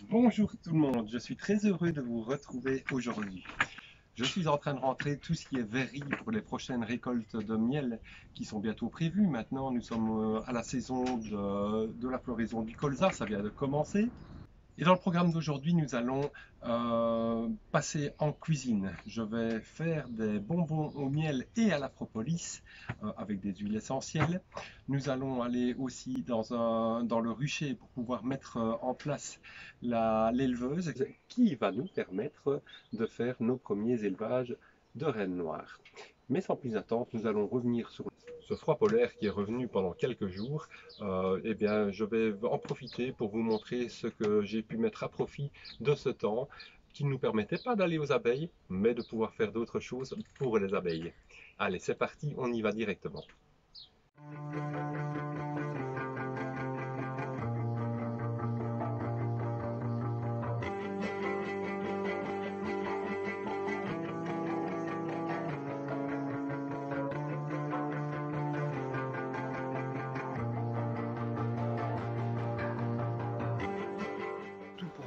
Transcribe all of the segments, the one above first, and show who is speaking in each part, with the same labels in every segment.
Speaker 1: Bonjour tout le monde, je suis très heureux de vous retrouver aujourd'hui. Je suis en train de rentrer tout ce qui est verris pour les prochaines récoltes de miel qui sont bientôt prévues. Maintenant, nous sommes à la saison de la floraison du colza, ça vient de commencer. Et dans le programme d'aujourd'hui, nous allons passer en cuisine. Je vais faire des bonbons au miel et à la propolis avec des huiles essentielles. Nous allons aller aussi dans le rucher pour pouvoir mettre en place l'éleveuse qui va nous permettre de faire nos premiers élevages de rennes noires. Mais sans plus attendre, nous allons revenir sur ce froid polaire qui est revenu pendant quelques jours. Eh bien, je vais en profiter pour vous montrer ce que j'ai pu mettre à profit de ce temps qui ne nous permettait pas d'aller aux abeilles, mais de pouvoir faire d'autres choses pour les abeilles. Allez, c'est parti, on y va directement.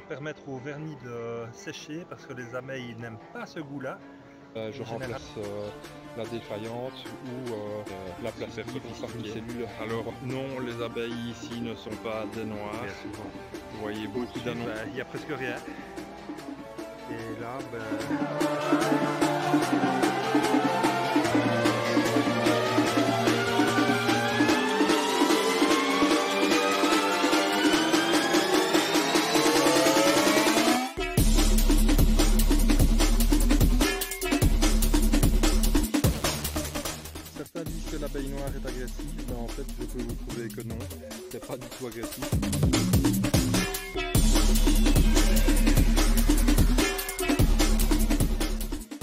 Speaker 2: Permettre au vernis de sécher parce que les abeilles n'aiment pas ce goût-là.
Speaker 3: Je remplace la défaillante ou la placétique parmi cellules. Alors non, les abeilles ici ne sont pas des noires. Vous voyez beaucoup d'annonces.
Speaker 2: Il n'y a presque rien. Et là,
Speaker 3: l'abeille noire est agressive, mais en fait je peux vous prouver que non, c'est pas du tout agressif.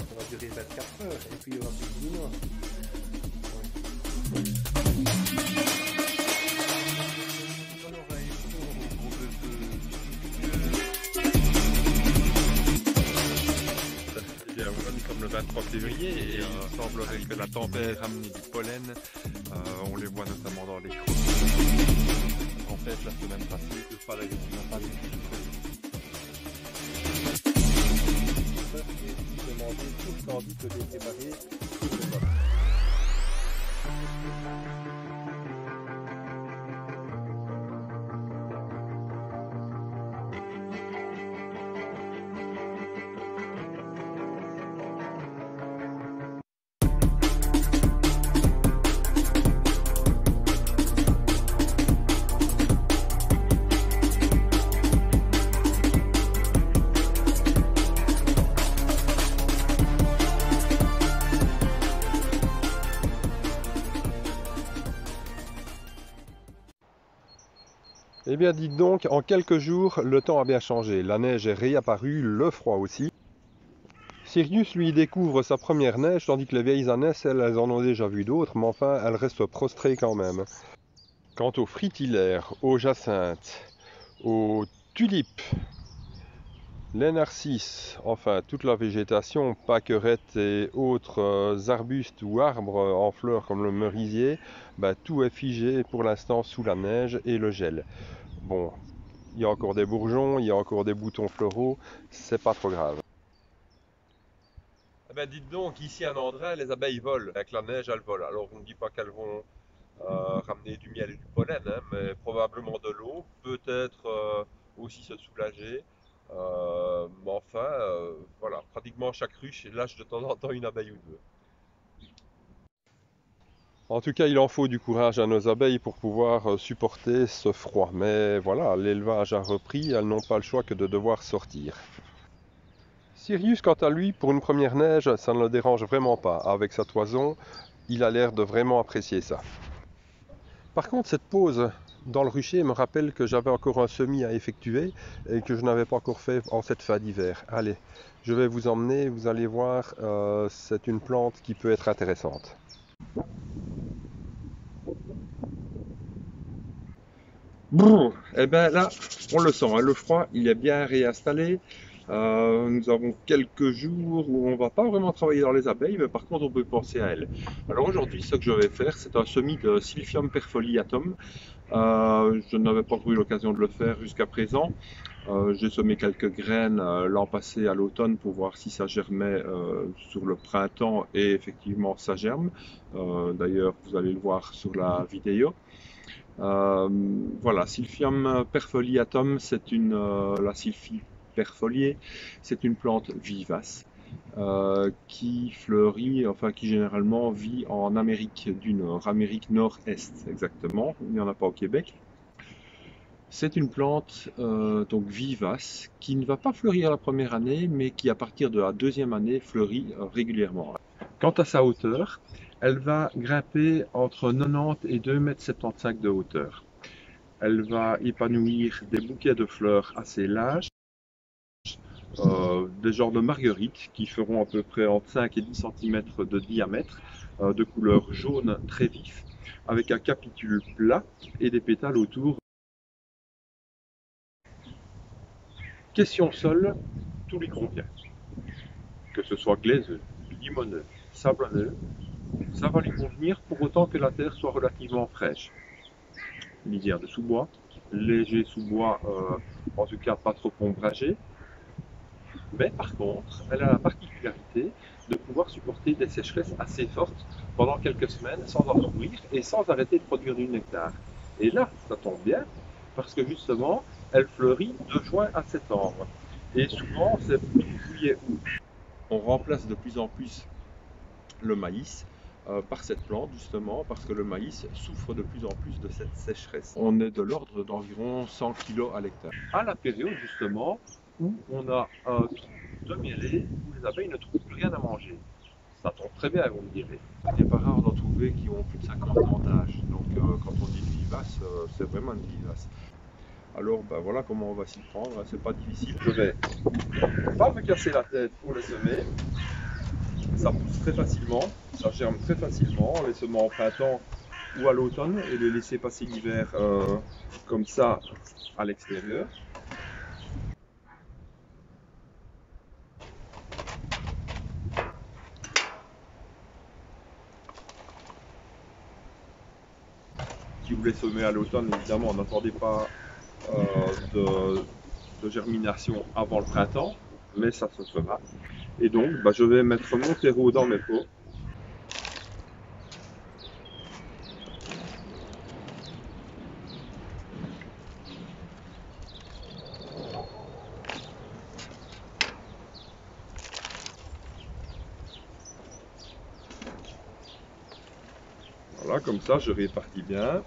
Speaker 4: Ça va durer 24 heures et puis il y aura plus de noir.
Speaker 3: Nous sommes le 23 février et il semblerait que la tempête ramène du pollen. On les voit notamment dans les creux. La tempête la semaine passée, le palais n'a pas du tout
Speaker 4: demander tout le candy que j'ai préparé.
Speaker 3: Eh bien dites donc, en quelques jours, le temps a bien changé. La neige est réapparue, le froid aussi. Sirius, lui, découvre sa première neige, tandis que les vieilles ânesses, elles en ont déjà vu d'autres, mais enfin, elles restent prostrées quand même. Quant aux fritillaires, aux jacinthes, aux tulipes, les narcisses, enfin toute la végétation, pâquerettes et autres arbustes ou arbres en fleurs comme le merisier, tout est figé pour l'instant sous la neige et le gel. Bon, il y a encore des bourgeons, il y a encore des boutons floraux, c'est pas trop grave. Eh ben dites donc, ici à Nandrin, les abeilles volent. Avec la neige, elles volent. Alors on ne dit pas qu'elles vont ramener du miel et du pollen, hein, mais probablement de l'eau, peut-être aussi se soulager. Mais enfin, voilà, pratiquement chaque ruche lâche de temps en temps une abeille ou deux. En tout cas, il en faut du courage à nos abeilles pour pouvoir supporter ce froid. Mais voilà, l'élevage a repris, elles n'ont pas le choix que de devoir sortir. Sirius, quant à lui, pour une première neige, ça ne le dérange vraiment pas. Avec sa toison, il a l'air de vraiment apprécier ça. Par contre, cette pause dans le rucher me rappelle que j'avais encore un semis à effectuer et que je n'avais pas encore fait en cette fin d'hiver. Allez, je vais vous emmener, vous allez voir, c'est une plante qui peut être intéressante. Bon, et bien là, on le sent, hein, le froid, il est bien réinstallé. Nous avons quelques jours où on ne va pas vraiment travailler dans les abeilles, mais par contre on peut penser à elles. Alors aujourd'hui, ce que je vais faire, c'est un semis de Silphium perfoliatum. Je n'avais pas eu l'occasion de le faire jusqu'à présent. J'ai semé quelques graines l'an passé à l'automne pour voir si ça germait sur le printemps, et effectivement ça germe. D'ailleurs, vous allez le voir sur la vidéo. Voilà, Silphium perfoliatum, c'est la sylphie perfoliée, c'est une plante vivace qui fleurit, enfin qui généralement vit en Amérique du Nord, Amérique Nord-Est exactement, il n'y en a pas au Québec. C'est une plante donc vivace qui ne va pas fleurir la première année, mais qui à partir de la deuxième année fleurit régulièrement. Quant à sa hauteur, elle va grimper entre 90 et 2,75 m de hauteur. Elle va épanouir des bouquets de fleurs assez larges, des genres de marguerites qui feront à peu près entre 5 et 10 cm de diamètre, de couleur jaune très vif, avec un capitule plat et des pétales autour. Question sol, tout lui convient. Que ce soit glaiseux, limoneux, sablonneux, ça va lui convenir pour autant que la terre soit relativement fraîche. Lisière de sous-bois, léger sous-bois, en tout cas pas trop ombragé. Mais par contre, elle a la particularité de pouvoir supporter des sécheresses assez fortes pendant quelques semaines sans en mourir et sans arrêter de produire du nectar. Et là, ça tombe bien, parce que justement, elle fleurit de juin à septembre. Et souvent, c'est juillet-août. On remplace de plus en plus le maïs par cette plante, justement, parce que le maïs souffre de plus en plus de cette sécheresse. On est de l'ordre d'environ 100 kg à l'hectare. À la période, justement, où on a un pic de mielée, où les abeilles ne trouvent plus rien à manger. Ça tombe très bien, vous me direz. Il n'est pas rare d'en trouver qui ont plus de 50 ans d'âge. Donc quand on dit vivace, c'est vraiment une vivace. Alors ben, voilà comment on va s'y prendre, c'est pas difficile. Je vais pas me casser la tête pour les semer. Ça pousse très facilement, ça germe très facilement, en les semant au printemps ou à l'automne et les laisser passer l'hiver comme ça à l'extérieur. Si vous les semez à l'automne, évidemment, n'attendez pas de germination avant le printemps, mais ça se fera. Et donc, bah, je vais mettre mon terreau dans mes pots. Voilà, comme ça, je répartis bien.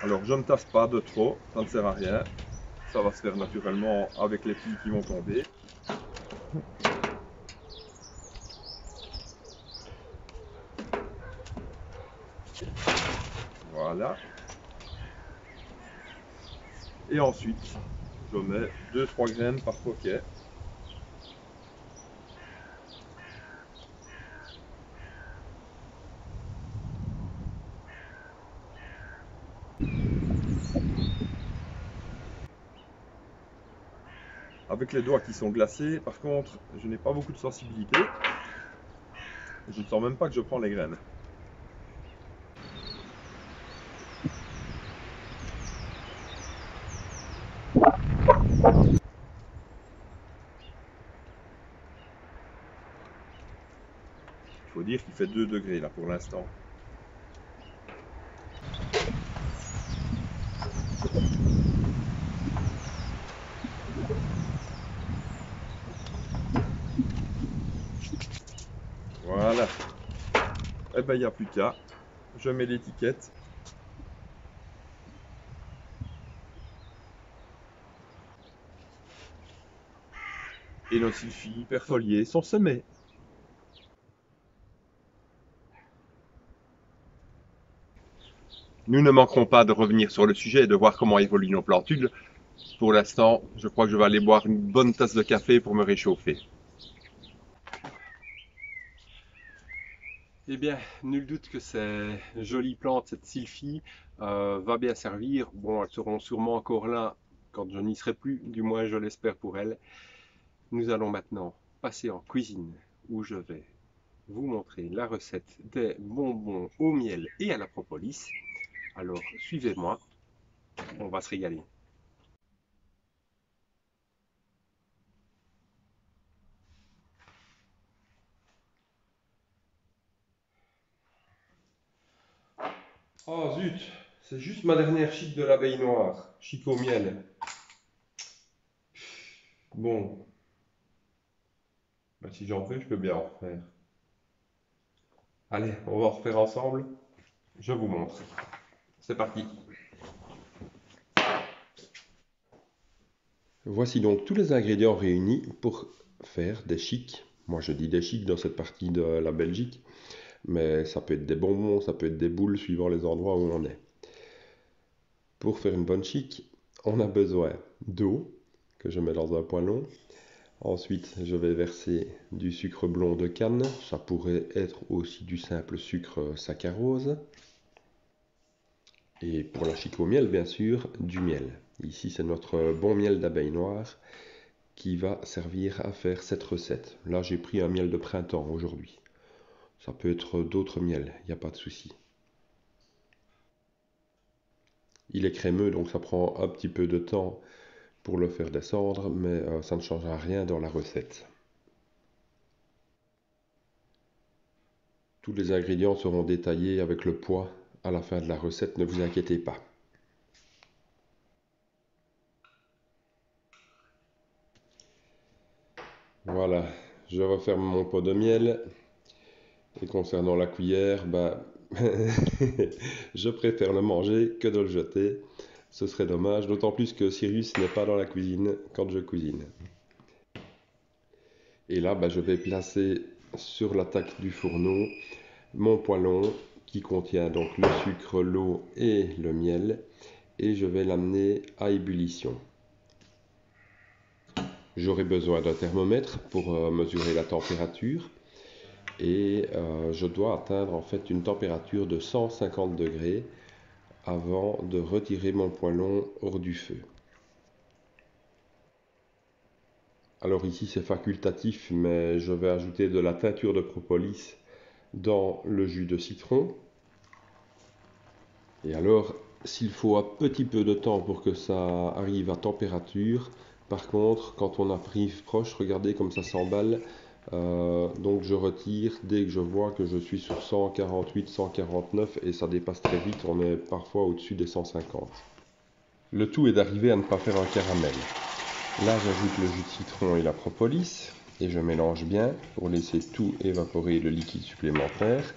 Speaker 3: Alors, je ne tasse pas de trop, ça ne sert à rien. Ça va se faire naturellement avec les pluies qui vont tomber. Voilà. Et ensuite, je mets 2-3 graines par poquet. Avec les doigts qui sont glacés, par contre, je n'ai pas beaucoup de sensibilité. Je ne sens même pas que je prends les graines. Il faut dire qu'il fait 2 degrés là pour l'instant. Voilà. Eh ben, il n'y a plus qu'à. Je mets l'étiquette. Et nos sylphies perfoliées sont semées. Nous ne manquerons pas de revenir sur le sujet et de voir comment évoluent nos plantules. Pour l'instant, je crois que je vais aller boire une bonne tasse de café pour me réchauffer. Eh bien, nul doute que ces jolies plantes, cette sylphie, va bien servir. Bon, elles seront sûrement encore là quand je n'y serai plus, du moins je l'espère pour elle. Nous allons maintenant passer en cuisine où je vais vous montrer la recette des bonbons au miel et à la propolis. Alors suivez-moi, on va se régaler. Oh zut, c'est juste ma dernière chic de l'abeille noire, chic au miel. Bon, bah, si j'en fais, je peux bien en refaire. Allez, on va en refaire ensemble. Je vous montre. C'est parti. Voici donc tous les ingrédients réunis pour faire des chics. Moi je dis des chics dans cette partie de la Belgique, mais ça peut être des bonbons, ça peut être des boules suivant les endroits où on est. Pour faire une bonne chic, on a besoin d'eau que je mets dans un poêlon. Ensuite, je vais verser du sucre blond de canne. Ça pourrait être aussi du simple sucre saccharose. Et pour la chic au miel, bien sûr, du miel. Ici, c'est notre bon miel d'abeille noire qui va servir à faire cette recette. Là, j'ai pris un miel de printemps aujourd'hui. Ça peut être d'autres miels, il n'y a pas de souci. Il est crémeux, donc ça prend un petit peu de temps pour le faire descendre, mais ça ne changera rien dans la recette. Tous les ingrédients seront détaillés avec le poids à la fin de la recette, ne vous inquiétez pas. Voilà, je referme mon pot de miel. Et concernant la cuillère, je préfère le manger que de le jeter. Ce serait dommage, d'autant plus que Sirius n'est pas dans la cuisine quand je cuisine. Et là, je vais placer sur l'attaque du fourneau mon poêlon qui contient donc le sucre, l'eau et le miel. Et je vais l'amener à ébullition. J'aurai besoin d'un thermomètre pour mesurer la température. Et je dois atteindre en fait une température de 150 degrés avant de retirer mon poêlon hors du feu. Alors ici c'est facultatif, mais je vais ajouter de la teinture de propolis dans le jus de citron. Et alors, s'il faut un petit peu de temps pour que ça arrive à température, par contre, quand on arrive proche, regardez comme ça s'emballe. Donc je retire dès que je vois que je suis sur 148, 149 et ça dépasse très vite, on est parfois au-dessus des 150. Le tout est d'arriver à ne pas faire un caramel. Là j'ajoute le jus de citron et la propolis et je mélange bien pour laisser tout évaporer le liquide supplémentaire.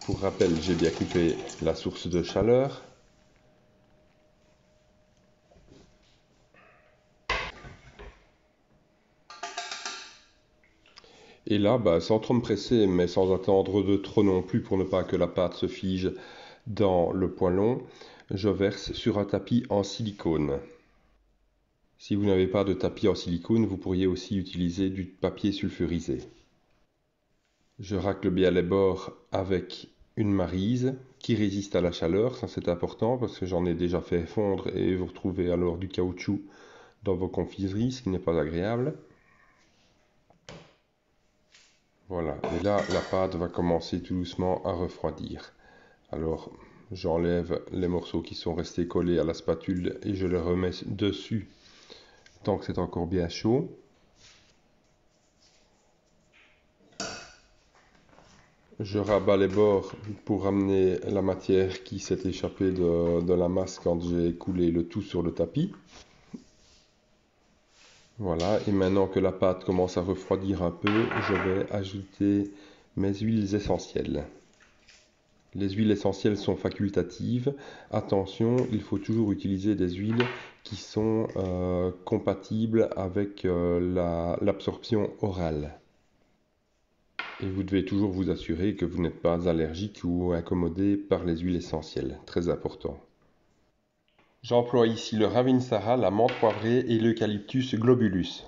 Speaker 3: Pour rappel, j'ai bien coupé la source de chaleur. Et là, sans trop me presser, mais sans attendre de trop non plus pour ne pas que la pâte se fige dans le poêlon, je verse sur un tapis en silicone. Si vous n'avez pas de tapis en silicone, vous pourriez aussi utiliser du papier sulfurisé. Je racle bien les bords avec une maryse qui résiste à la chaleur, ça c'est important parce que j'en ai déjà fait fondre et vous retrouvez alors du caoutchouc dans vos confiseries, ce qui n'est pas agréable. Voilà, et là la pâte va commencer tout doucement à refroidir. Alors j'enlève les morceaux qui sont restés collés à la spatule et je les remets dessus tant que c'est encore bien chaud. Je rabats les bords pour ramener la matière qui s'est échappée de la masse quand j'ai coulé le tout sur le tapis. Voilà, et maintenant que la pâte commence à refroidir un peu, je vais ajouter mes huiles essentielles. Les huiles essentielles sont facultatives. Attention, il faut toujours utiliser des huiles qui sont compatibles avec l'absorption orale. Et vous devez toujours vous assurer que vous n'êtes pas allergique ou incommodé par les huiles essentielles. Très important. J'emploie ici le Ravinsara, la menthe poivrée et l'Eucalyptus globulus.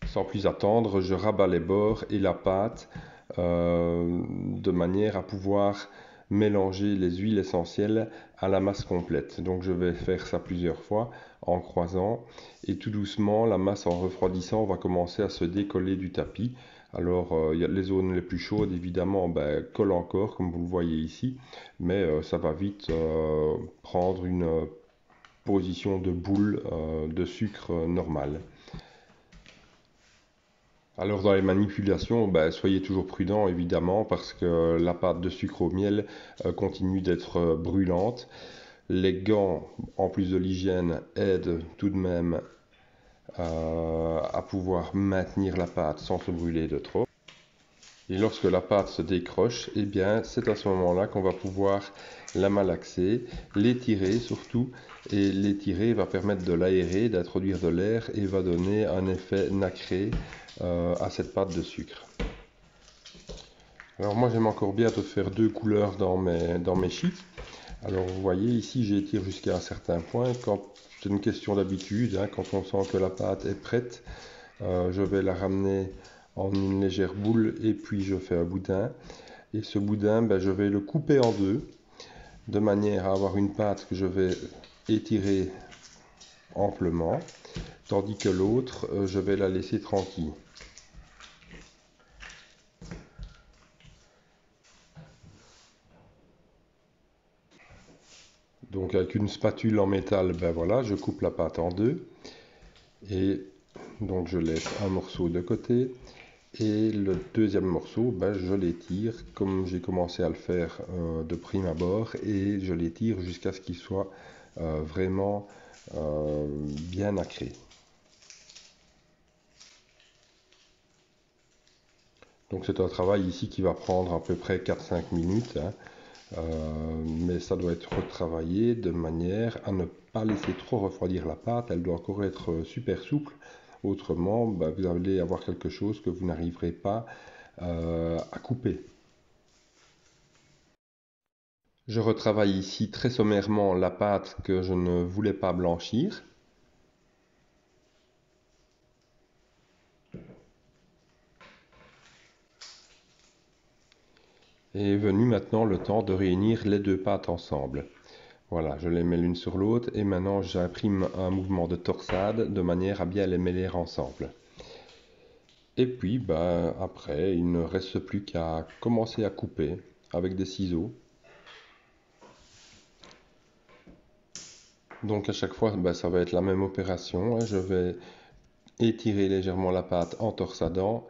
Speaker 3: Sans plus attendre, je rabats les bords et la pâte de manière à pouvoir mélanger les huiles essentielles à la masse complète. Donc je vais faire ça plusieurs fois en croisant et tout doucement la masse en refroidissant va commencer à se décoller du tapis. Alors il y a les zones les plus chaudes évidemment collent encore comme vous le voyez ici, mais ça va vite prendre une position de boule de sucre normal. Alors dans les manipulations, soyez toujours prudent évidemment parce que la pâte de sucre au miel continue d'être brûlante. Les gants, en plus de l'hygiène, aident tout de même à pouvoir maintenir la pâte sans se brûler de trop. Et lorsque la pâte se décroche, eh bien c'est à ce moment-là qu'on va pouvoir la malaxer, l'étirer surtout, et l'étirer va permettre de l'aérer, d'introduire de l'air et va donner un effet nacré à cette pâte de sucre. Alors moi j'aime encore bien de faire deux couleurs dans mes chips. Alors vous voyez ici j'étire jusqu'à un certain point. Quand c'est une question d'habitude, quand on sent que la pâte est prête, je vais la ramener en une légère boule et puis je fais un boudin. Et ce boudin, je vais le couper en deux de manière à avoir une pâte que je vais étirer amplement, tandis que l'autre, je vais la laisser tranquille. Donc avec une spatule en métal, voilà, je coupe la pâte en deux et donc je laisse un morceau de côté et le deuxième morceau, je l'étire comme j'ai commencé à le faire de prime abord et je l'étire jusqu'à ce qu'il soit vraiment bien nacré. Donc c'est un travail ici qui va prendre à peu près 4-5 minutes. Mais ça doit être retravaillé de manière à ne pas laisser trop refroidir la pâte. Elle doit encore être super souple. Autrement, vous allez avoir quelque chose que vous n'arriverez pas à couper. Je retravaille ici très sommairement la pâte que je ne voulais pas blanchir. Et est venu maintenant le temps de réunir les deux pâtes ensemble. Voilà, je les mets l'une sur l'autre et maintenant j'imprime un mouvement de torsade de manière à bien les mêler ensemble. Et puis après, il ne reste plus qu'à commencer à couper avec des ciseaux. Donc à chaque fois, ça va être la même opération. Je vais étirer légèrement la pâte en torsadant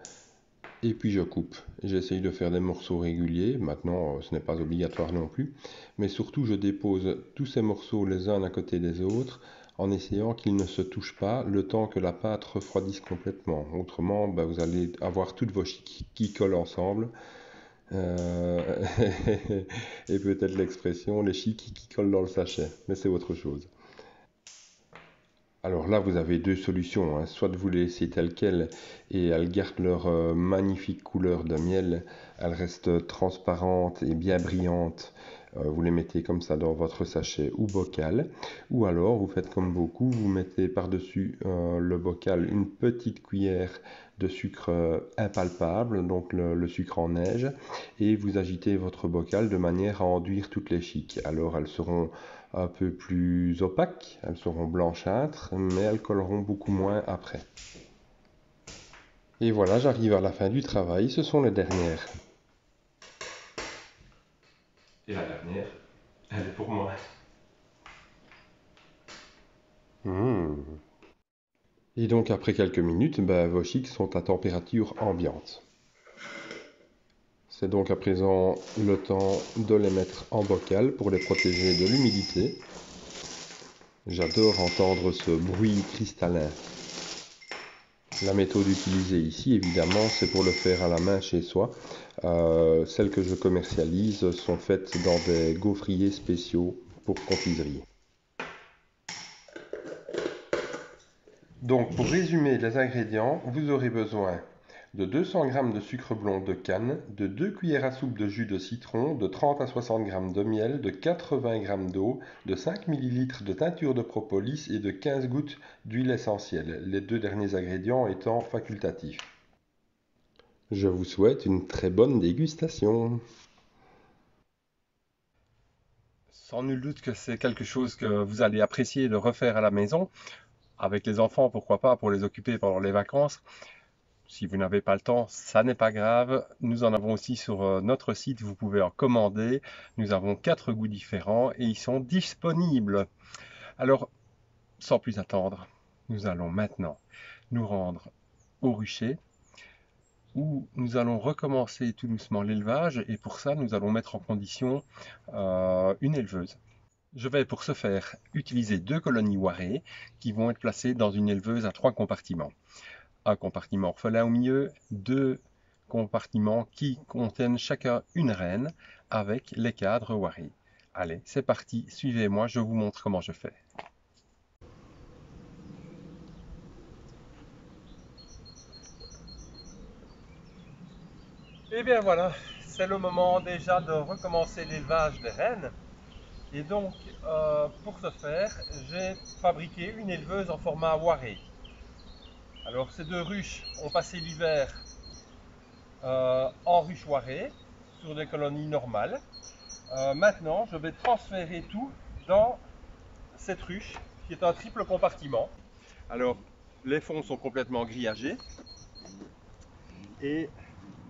Speaker 3: et puis je coupe. J'essaye de faire des morceaux réguliers. Maintenant, ce n'est pas obligatoire non plus. Mais surtout, je dépose tous ces morceaux les uns à côté des autres en essayant qu'ils ne se touchent pas le temps que la pâte refroidisse complètement. Autrement, vous allez avoir toutes vos chics qui collent ensemble. Et peut-être l'expression les chics qui collent dans le sachet. Mais c'est autre chose. Alors là, vous avez deux solutions. Soit vous les laissez telles quelles et elles gardent leur magnifique couleur de miel. Elles restent transparentes et bien brillantes. Vous les mettez comme ça dans votre sachet ou bocal. Ou alors, vous faites comme beaucoup, vous mettez par-dessus le bocal une petite cuillère de sucre impalpable, donc le sucre en neige, et vous agitez votre bocal de manière à enduire toutes les chics. Alors elles seront un peu plus opaques, elles seront blanchâtres, mais elles colleront beaucoup moins après. Et voilà, j'arrive à la fin du travail, ce sont les dernières. Et la dernière, elle est pour moi. Et donc après quelques minutes, vos chics sont à température ambiante. C'est donc à présent le temps de les mettre en bocal pour les protéger de l'humidité. J'adore entendre ce bruit cristallin. La méthode utilisée ici, évidemment, c'est pour le faire à la main chez soi. Celles que je commercialise sont faites dans des gaufriers spéciaux pour confiserie. Donc, pour résumer les ingrédients, vous aurez besoin de 200 g de sucre blond de canne, de 2 cuillères à soupe de jus de citron, de 30 à 60 g de miel, de 80 g d'eau, de 5 ml de teinture de propolis et de 15 gouttes d'huile essentielle, les deux derniers ingrédients étant facultatifs. Je vous souhaite une très bonne dégustation. Sans nul doute que c'est quelque chose que vous allez apprécier de refaire à la maison. Avec les enfants, pourquoi pas, pour les occuper pendant les vacances. Si vous n'avez pas le temps, ça n'est pas grave. Nous en avons aussi sur notre site, vous pouvez en commander. Nous avons 4 goûts différents et ils sont disponibles. Alors, sans plus attendre, nous allons maintenant nous rendre au rucher où nous allons recommencer tout doucement l'élevage et pour ça, nous allons mettre en condition une éleveuse. Je vais pour ce faire utiliser 2 colonies Warré qui vont être placées dans une éleveuse à 3 compartiments. Un compartiment orphelin au milieu, 2 compartiments qui contiennent chacun une reine avec les cadres Warré. Allez, c'est parti, suivez-moi, je vous montre comment je fais. Et bien voilà, c'est le moment déjà de recommencer l'élevage des rennes. Et donc, pour ce faire, j'ai fabriqué une éleveuse en format Warré. Alors, ces 2 ruches ont passé l'hiver en ruche Warré, sur des colonies normales. Maintenant, je vais transférer tout dans cette ruche, qui est un triple compartiment. Alors, les fonds sont complètement grillagés. Et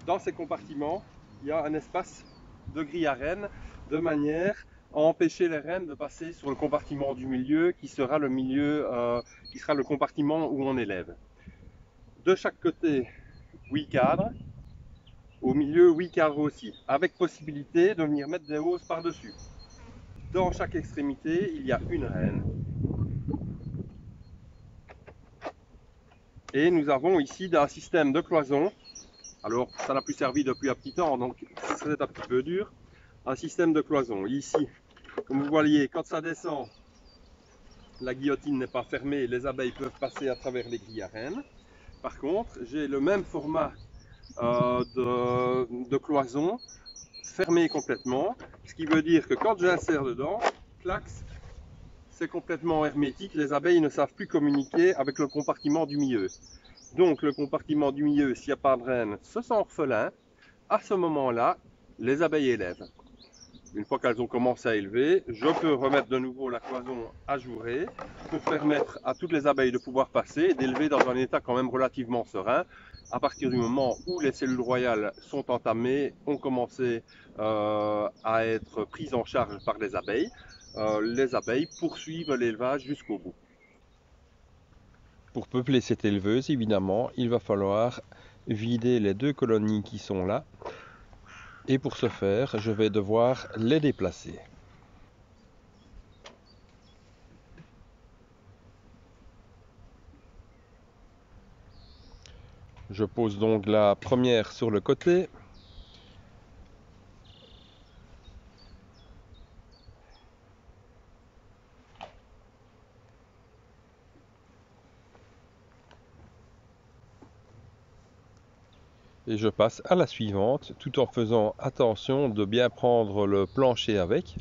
Speaker 3: dans ces compartiments, il y a un espace de grille à rennes, de manière à empêcher les rennes de passer sur le compartiment du milieu, qui sera le compartiment où on élève. De chaque côté, 8 cadres. Au milieu, 8 cadres aussi, avec possibilité de venir mettre des hausses par-dessus. Dans chaque extrémité, il y a une reine. Et nous avons ici un système de cloison. Alors, ça n'a plus servi depuis un petit temps, donc c'est un petit peu dur. Un système de cloison. Ici, comme vous voyez, quand ça descend, la guillotine n'est pas fermée, les abeilles peuvent passer à travers les grilles à rennes. Par contre, j'ai le même format de cloison fermé complètement, ce qui veut dire que quand j'insère dedans, clax, c'est complètement hermétique, les abeilles ne savent plus communiquer avec le compartiment du milieu. Donc le compartiment du milieu, s'il n'y a pas de reine, se sent orphelin. À ce moment-là, les abeilles élèvent. Une fois qu'elles ont commencé à élever, je peux remettre de nouveau la cloison ajourée pour permettre à toutes les abeilles de pouvoir passer et d'élever dans un état quand même relativement serein. À partir du moment où les cellules royales sont entamées, ont commencé à être prises en charge par les abeilles poursuivent l'élevage jusqu'au bout. Pour peupler cette éleveuse, évidemment, il va falloir vider les 2 colonies qui sont là. Et pour ce faire, je vais devoir les déplacer. Je pose donc la première sur le côté. Et je passe à la suivante, tout en faisant attention de bien prendre le plancher avec,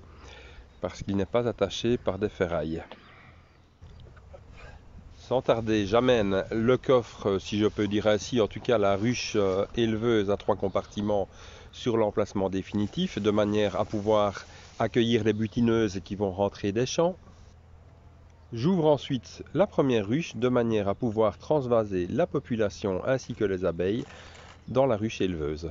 Speaker 3: parce qu'il n'est pas attaché par des ferrailles. Sans tarder, j'amène le coffre, si je peux dire ainsi, en tout cas la ruche éleveuse à 3 compartiments sur l'emplacement définitif, de manière à pouvoir accueillir les butineuses qui vont rentrer des champs. J'ouvre ensuite la première ruche, de manière à pouvoir transvaser la population ainsi que les abeilles dans la ruche éleveuse.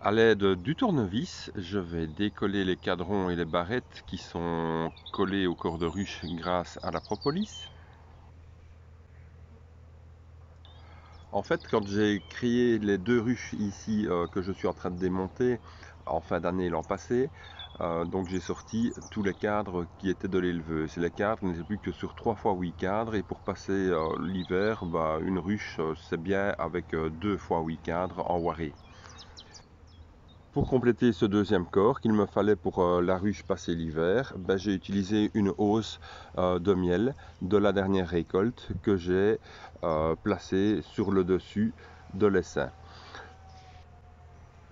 Speaker 3: À l'aide du tournevis, je vais décoller les cadrons et les barrettes qui sont collés au corps de ruche grâce à la propolis. En fait, quand j'ai créé les 2 ruches ici que je suis en train de démonter en fin d'année l'an passé, donc j'ai sorti tous les cadres qui étaient de l'éleveuse. Les cadres n'étaient plus que sur 3 fois 8 cadres et pour passer l'hiver, une ruche c'est bien avec 2 fois 8 cadres en Warré. Pour compléter ce deuxième corps qu'il me fallait pour la ruche passer l'hiver, j'ai utilisé une hausse de miel de la dernière récolte que j'ai placée sur le dessus de l'essaim.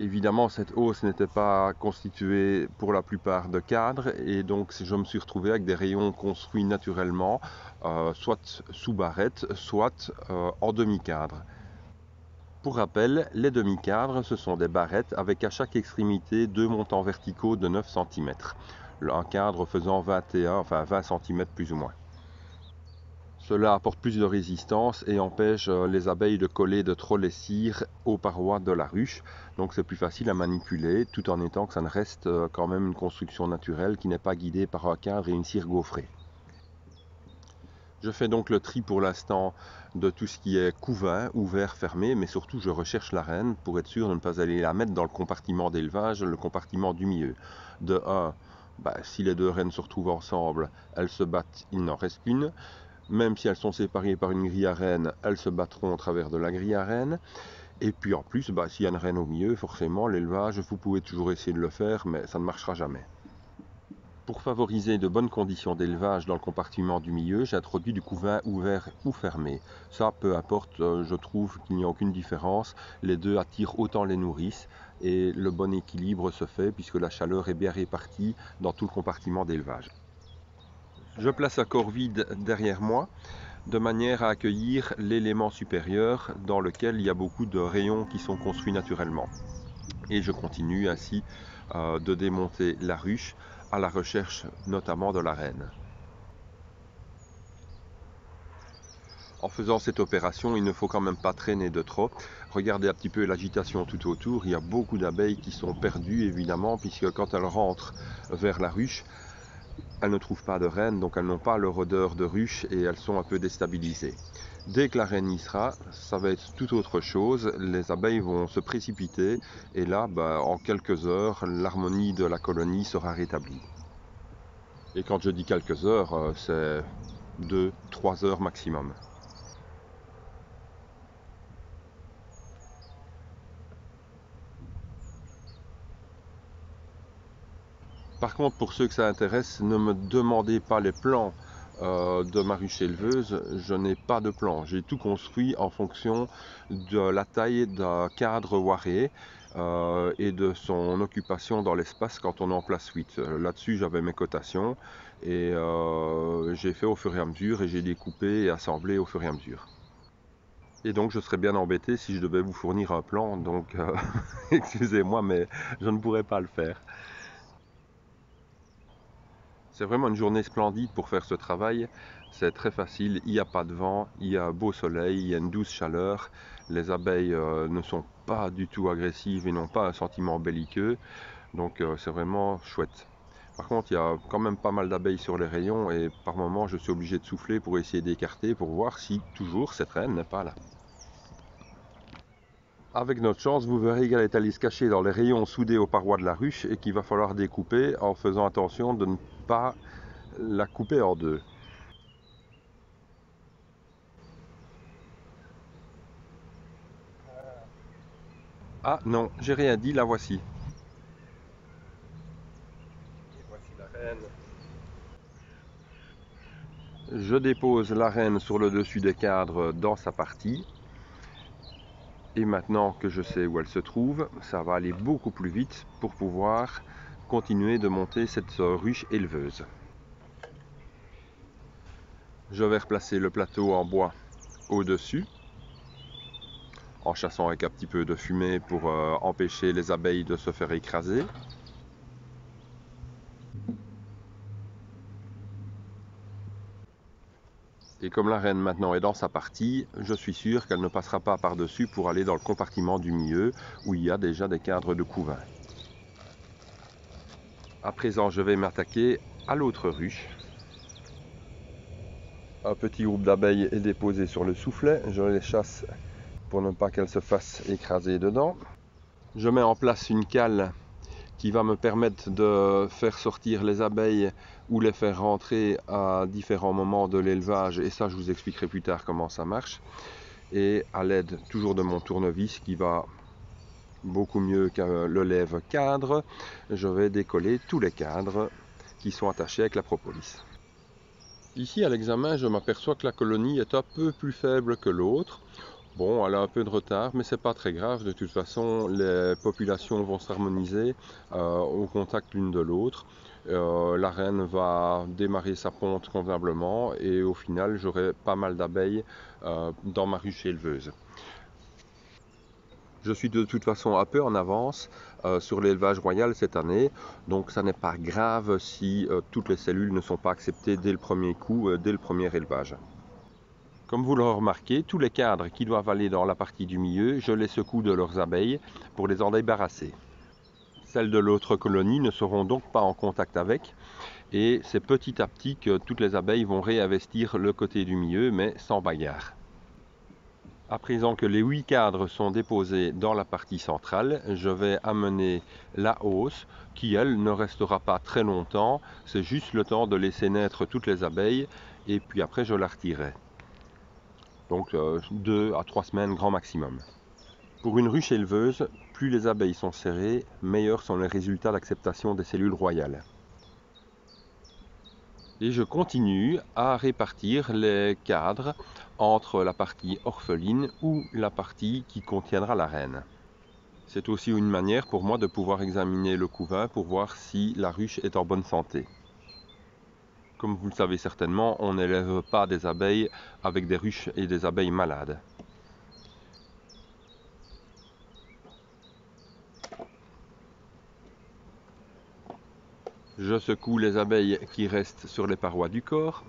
Speaker 3: Évidemment, cette hausse n'était pas constituée pour la plupart de cadres et donc je me suis retrouvé avec des rayons construits naturellement, soit sous barrette, soit en demi-cadre. Pour rappel, les demi-cadres, ce sont des barrettes avec à chaque extrémité 2 montants verticaux de 9 cm. Un cadre faisant 20 cm plus ou moins. Cela apporte plus de résistance et empêche les abeilles de coller de trop les cires aux parois de la ruche. Donc c'est plus facile à manipuler tout en étant que ça ne reste quand même une construction naturelle qui n'est pas guidée par un cadre et une cire gaufrée. Je fais donc le tri pour l'instant de tout ce qui est couvain, ouvert, fermé, mais surtout je recherche la reine pour être sûr de ne pas aller la mettre dans le compartiment d'élevage, le compartiment du milieu. De 1, si les deux reines se retrouvent ensemble, elles se battent, il n'en reste qu'une. Même si elles sont séparées par une grille à reine, elles se battront au travers de la grille à reine. Et puis en plus, s'il y a une reine au milieu, forcément l'élevage, vous pouvez toujours essayer de le faire, mais ça ne marchera jamais. Pour favoriser de bonnes conditions d'élevage dans le compartiment du milieu, j'ai introduit du couvain ouvert ou fermé. Ça, peu importe, je trouve qu'il n'y a aucune différence. Les deux attirent autant les nourrices et le bon équilibre se fait puisque la chaleur est bien répartie dans tout le compartiment d'élevage. Je place un corps vide derrière moi de manière à accueillir l'élément supérieur dans lequel il y a beaucoup de rayons qui sont construits naturellement. Et je continue ainsi de démonter la ruche à la recherche notamment de la reine. En faisant cette opération, il ne faut quand même pas traîner de trop. Regardez un petit peu l'agitation tout autour. Il y a beaucoup d'abeilles qui sont perdues évidemment puisque quand elles rentrent vers la ruche, elles ne trouvent pas de reine, donc elles n'ont pas leur odeur de ruche et elles sont un peu déstabilisées. Dès que la reine y sera, ça va être tout autre chose. Les abeilles vont se précipiter et là, en quelques heures, l'harmonie de la colonie sera rétablie. Et quand je dis quelques heures, c'est 2-3 heures maximum. Par contre, pour ceux que ça intéresse, ne me demandez pas les plans de ma ruche éleveuse. Je n'ai pas de plan. J'ai tout construit en fonction de la taille d'un cadre Waré et de son occupation dans l'espace quand on est en place 8. Là-dessus, j'avais mes cotations et j'ai fait au fur et à mesure et j'ai découpé et assemblé au fur et à mesure. Et donc je serais bien embêté si je devais vous fournir un plan, donc excusez-moi, mais je ne pourrais pas le faire. C'est vraiment une journée splendide pour faire ce travail, c'est très facile, il n'y a pas de vent, il y a un beau soleil, il y a une douce chaleur, les abeilles ne sont pas du tout agressives et n'ont pas un sentiment belliqueux, donc c'est vraiment chouette. Par contre, il y a quand même pas mal d'abeilles sur les rayons et par moments je suis obligé de souffler pour essayer d'écarter pour voir si toujours cette reine n'est pas là. Avec notre chance, vous verrez qu'elle est allée se cacher dans les rayons soudés aux parois de la ruche et qu'il va falloir découper en faisant attention de ne pas la couper en deux. Ah non, j'ai rien dit, la voici. Et voici la reine. Je dépose la reine sur le dessus des cadres dans sa partie. Et maintenant que je sais où elle se trouve, ça va aller beaucoup plus vite pour pouvoir continuer de monter cette ruche éleveuse. Je vais replacer le plateau en bois au-dessus, en chassant avec un petit peu de fumée pour empêcher les abeilles de se faire écraser. Et comme la reine maintenant est dans sa partie, je suis sûr qu'elle ne passera pas par-dessus pour aller dans le compartiment du milieu où il y a déjà des cadres de couvain. À présent, je vais m'attaquer à l'autre ruche. Un petit groupe d'abeilles est déposé sur le soufflet. Je les chasse pour ne pas qu'elles se fassent écraser dedans. Je mets en place une cale qui va me permettre de faire sortir les abeilles ou les faire rentrer à différents moments de l'élevage. Et ça, je vous expliquerai plus tard comment ça marche. Et à l'aide toujours de mon tournevis qui va beaucoup mieux que le lève-cadre, je vais décoller tous les cadres qui sont attachés avec la propolis. Ici à l'examen, je m'aperçois que la colonie est un peu plus faible que l'autre. Bon, elle a un peu de retard, mais c'est pas très grave. De toute façon, les populations vont s'harmoniser au contact l'une de l'autre. La reine va démarrer sa ponte convenablement et au final, j'aurai pas mal d'abeilles dans ma ruche éleveuse. Je suis de toute façon un peu en avance sur l'élevage royal cette année, donc ça n'est pas grave si toutes les cellules ne sont pas acceptées dès le premier coup, dès le premier élevage. Comme vous l'aurez remarqué, tous les cadres qui doivent aller dans la partie du milieu, je les secoue de leurs abeilles pour les en débarrasser. Celles de l'autre colonie ne seront donc pas en contact avec, et c'est petit à petit que toutes les abeilles vont réinvestir le côté du milieu, mais sans bagarre. À présent que les 8 cadres sont déposés dans la partie centrale, je vais amener la hausse qui, elle, ne restera pas très longtemps. C'est juste le temps de laisser naître toutes les abeilles et puis après je la retirerai. Donc 2 à 3 semaines grand maximum. Pour une ruche éleveuse, plus les abeilles sont serrées, meilleurs sont les résultats d'acceptation des cellules royales. Et je continue à répartir les cadres entre la partie orpheline ou la partie qui contiendra la reine. C'est aussi une manière pour moi de pouvoir examiner le couvain pour voir si la ruche est en bonne santé. Comme vous le savez certainement, on n'élève pas des abeilles avec des ruches et des abeilles malades. Je secoue les abeilles qui restent sur les parois du corps.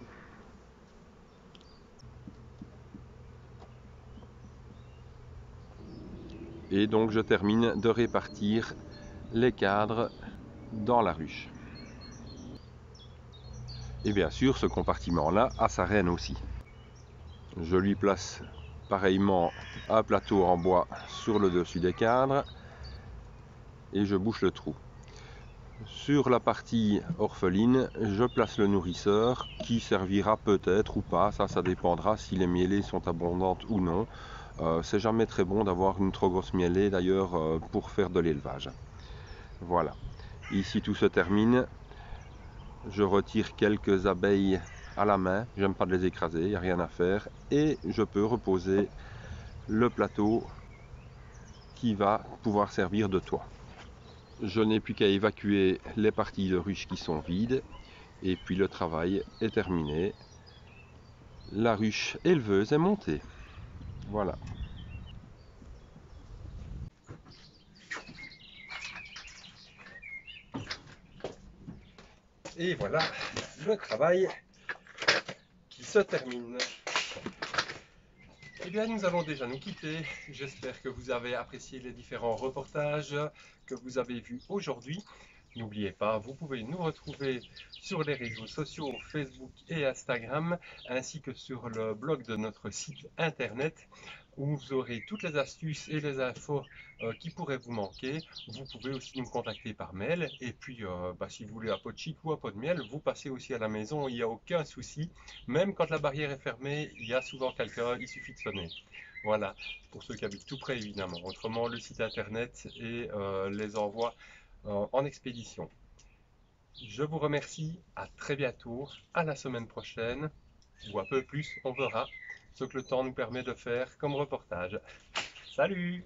Speaker 3: Et donc je termine de répartir les cadres dans la ruche. Et bien sûr, ce compartiment-là a sa reine aussi. Je lui place pareillement un plateau en bois sur le dessus des cadres et je bouche le trou. Sur la partie orpheline, je place le nourrisseur qui servira peut-être ou pas, ça dépendra si les mielées sont abondantes ou non. C'est jamais très bon d'avoir une trop grosse mielée d'ailleurs pour faire de l'élevage. Voilà, ici tout se termine. Je retire quelques abeilles à la main, j'aime pas de les écraser, il n'y a rien à faire. Et je peux reposer le plateau qui va pouvoir servir de toit. Je n'ai plus qu'à évacuer les parties de ruche qui sont vides et puis le travail est terminé. La ruche éleveuse est montée. Voilà. Et voilà le travail qui se termine. Eh bien, nous allons déjà nous quitter. J'espère que vous avez apprécié les différents reportages que vous avez vus aujourd'hui. N'oubliez pas, vous pouvez nous retrouver sur les réseaux sociaux Facebook et Instagram, ainsi que sur le blog de notre site internet, où vous aurez toutes les astuces et les infos qui pourraient vous manquer. Vous pouvez aussi nous contacter par mail, et puis si vous voulez un pot de chic ou un pot de miel, vous passez aussi à la maison, il n'y a aucun souci. Même quand la barrière est fermée, il y a souvent quelqu'un, il suffit de sonner. Voilà, pour ceux qui habitent tout près évidemment. Autrement, le site internet et les envois en expédition. Je vous remercie, à très bientôt, à la semaine prochaine, ou un peu plus, on verra ce que le temps nous permet de faire comme reportage. Salut!